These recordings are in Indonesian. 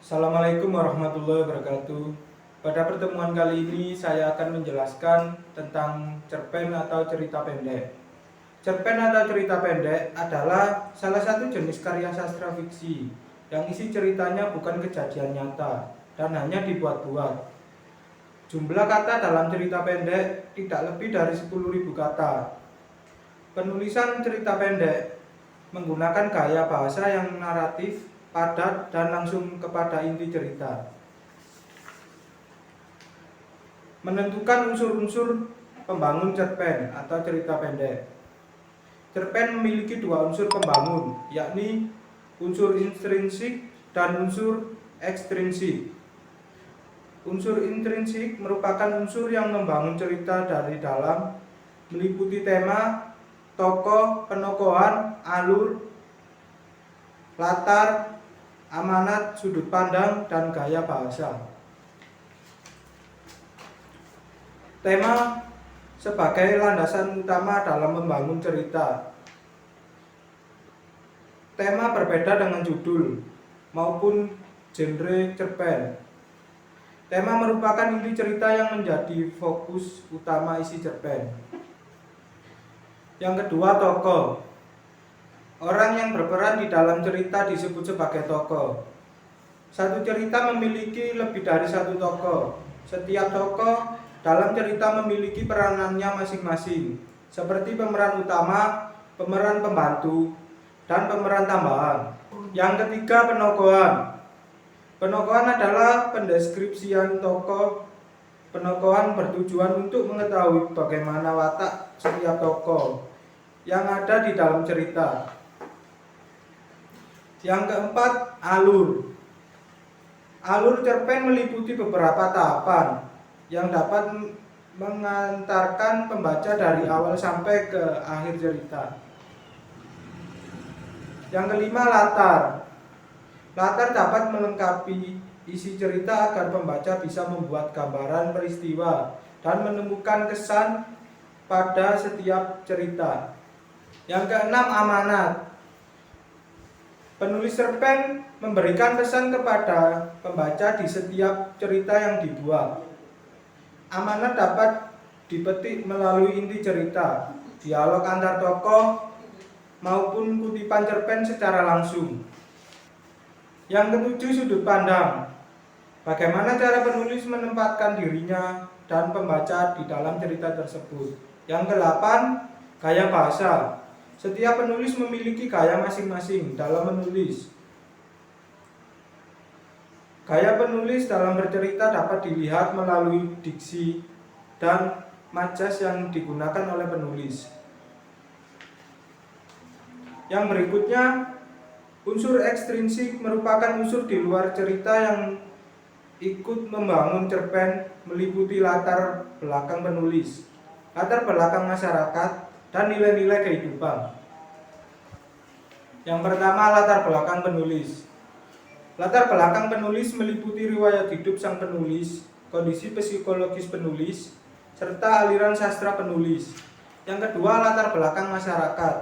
Assalamualaikum warahmatullahi wabarakatuh. Pada pertemuan kali ini saya akan menjelaskan tentang cerpen atau cerita pendek. Cerpen atau cerita pendek adalah salah satu jenis karya sastra fiksi yang isi ceritanya bukan kejadian nyata dan hanya dibuat-buat. Jumlah kata dalam cerita pendek tidak lebih dari 10.000 kata. Penulisan cerita pendek menggunakan gaya bahasa yang naratif, padat, dan langsung kepada inti cerita. Menentukan unsur-unsur pembangun cerpen atau cerita pendek. Cerpen memiliki dua unsur pembangun, yakni unsur intrinsik dan unsur ekstrinsik. Unsur intrinsik merupakan unsur yang membangun cerita dari dalam, meliputi tema, tokoh, penokohan, alur, latar, amanat, sudut pandang, dan gaya bahasa. Tema sebagai landasan utama dalam membangun cerita. Tema berbeda dengan judul maupun genre cerpen. Tema merupakan inti cerita yang menjadi fokus utama isi cerpen. Yang kedua, tokoh. Orang yang berperan di dalam cerita disebut sebagai tokoh. Satu cerita memiliki lebih dari satu tokoh. Setiap tokoh dalam cerita memiliki peranannya masing-masing, seperti pemeran utama, pemeran pembantu, dan pemeran tambahan. Yang ketiga, penokohan. Penokohan adalah pendeskripsian tokoh. Penokohan bertujuan untuk mengetahui bagaimana watak setiap tokoh yang ada di dalam cerita. Yang keempat, alur. Alur cerpen meliputi beberapa tahapan yang dapat mengantarkan pembaca dari awal sampai ke akhir cerita. Yang kelima, latar. Latar dapat melengkapi isi cerita agar pembaca bisa membuat gambaran peristiwa dan menemukan kesan pada setiap cerita. Yang keenam, amanat. Penulis cerpen memberikan pesan kepada pembaca di setiap cerita yang dibuat. Amanat dapat dipetik melalui inti cerita, dialog antar tokoh, maupun kutipan cerpen secara langsung. Yang ketujuh, sudut pandang. Bagaimana cara penulis menempatkan dirinya dan pembaca di dalam cerita tersebut. Yang kedelapan, gaya bahasa. Setiap penulis memiliki gaya masing-masing dalam menulis. Gaya penulis dalam bercerita dapat dilihat melalui diksi dan majas yang digunakan oleh penulis. Yang berikutnya, unsur ekstrinsik merupakan unsur di luar cerita yang ikut membangun cerpen, meliputi latar belakang penulis, latar belakang masyarakat, dan nilai-nilai kehidupan. Yang pertama, latar belakang penulis. Latar belakang penulis meliputi riwayat hidup sang penulis, kondisi psikologis penulis, serta aliran sastra penulis. Yang kedua, latar belakang masyarakat.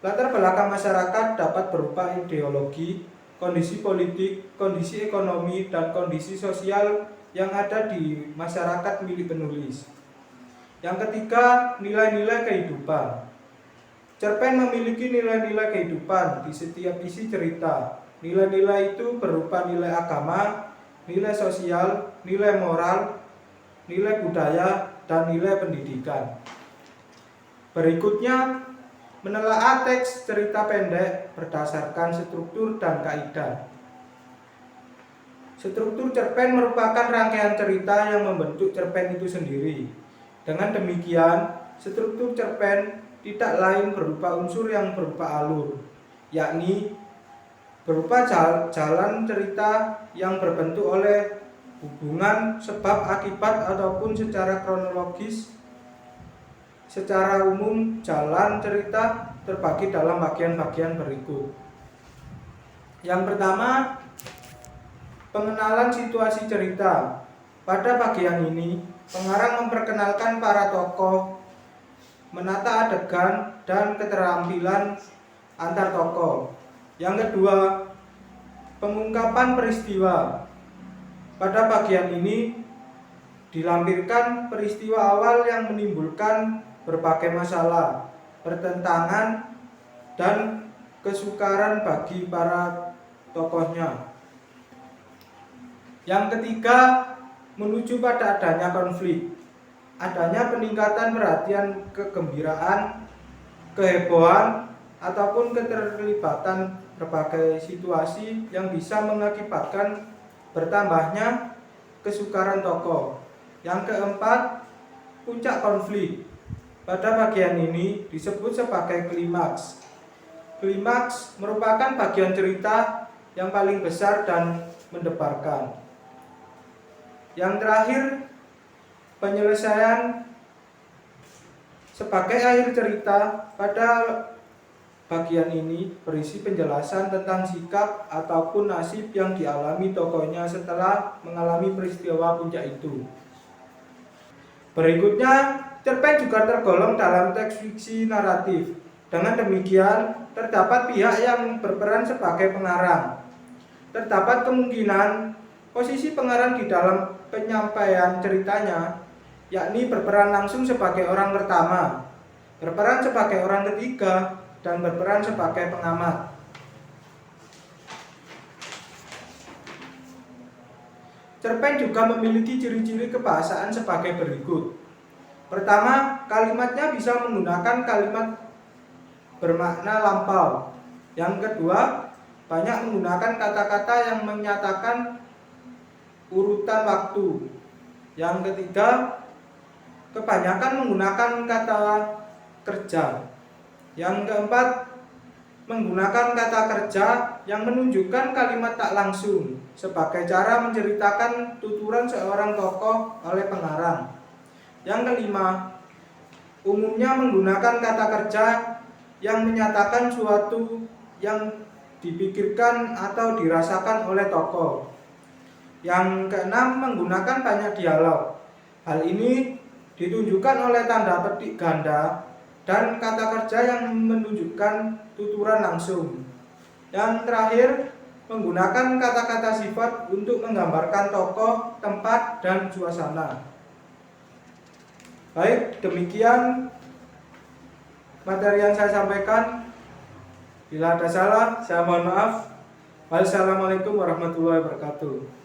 Latar belakang masyarakat dapat berupa ideologi, kondisi politik, kondisi ekonomi, dan kondisi sosial yang ada di masyarakat milik penulis. Yang ketiga, nilai-nilai kehidupan. Cerpen memiliki nilai-nilai kehidupan di setiap isi cerita. Nilai-nilai itu berupa nilai agama, nilai sosial, nilai moral, nilai budaya, dan nilai pendidikan. Berikutnya, menelaah teks cerita pendek berdasarkan struktur dan kaidah. Struktur cerpen merupakan rangkaian cerita yang membentuk cerpen itu sendiri. Dengan demikian, struktur cerpen tidak lain berupa unsur yang berupa alur, yakni berupa jalan cerita yang berbentuk oleh hubungan sebab akibat ataupun secara kronologis. Secara umum, jalan cerita terbagi dalam bagian-bagian berikut. Yang pertama, pengenalan situasi cerita. Pada bagian ini, pengarang memperkenalkan para tokoh, menata adegan, dan keterampilan antar tokoh. Yang kedua, Pengungkapan peristiwa. Pada bagian ini dilampirkan peristiwa awal yang menimbulkan berbagai masalah, pertentangan, dan kesukaran bagi para tokohnya. Yang ketiga, menuju pada adanya konflik, adanya peningkatan perhatian, kegembiraan, kehebohan, ataupun keterlibatan berbagai situasi yang bisa mengakibatkan bertambahnya kesukaran tokoh. Yang keempat, puncak konflik. Pada bagian ini disebut sebagai klimaks. Klimaks merupakan bagian cerita yang paling besar dan mendebarkan. Yang terakhir, penyelesaian. Sebagai akhir cerita, pada bagian ini berisi penjelasan tentang sikap ataupun nasib yang dialami tokohnya setelah mengalami peristiwa puncak itu. Berikutnya, cerpen juga tergolong dalam teks fiksi naratif. Dengan demikian, terdapat pihak yang berperan sebagai pengarang. Terdapat kemungkinan posisi pengarang di dalam penyampaian ceritanya, yakni berperan langsung sebagai orang pertama, berperan sebagai orang ketiga, dan berperan sebagai pengamat. Cerpen juga memiliki ciri-ciri kebahasaan sebagai berikut. Pertama, kalimatnya bisa menggunakan kalimat bermakna lampau. Yang kedua, banyak menggunakan kata-kata yang menyatakan urutan waktu. Yang ketiga, kebanyakan menggunakan kata kerja. Yang keempat, menggunakan kata kerja yang menunjukkan kalimat tak langsung sebagai cara menceritakan tuturan seorang tokoh oleh pengarang. Yang kelima, umumnya menggunakan kata kerja yang menyatakan suatu yang dipikirkan atau dirasakan oleh tokoh. Yang keenam, menggunakan banyak dialog. Hal ini ditunjukkan oleh tanda petik ganda dan kata kerja yang menunjukkan tuturan langsung. Yang terakhir, menggunakan kata-kata sifat untuk menggambarkan tokoh, tempat, dan suasana. Baik, demikian materi yang saya sampaikan. Bila ada salah, saya mohon maaf. Wassalamualaikum warahmatullahi wabarakatuh.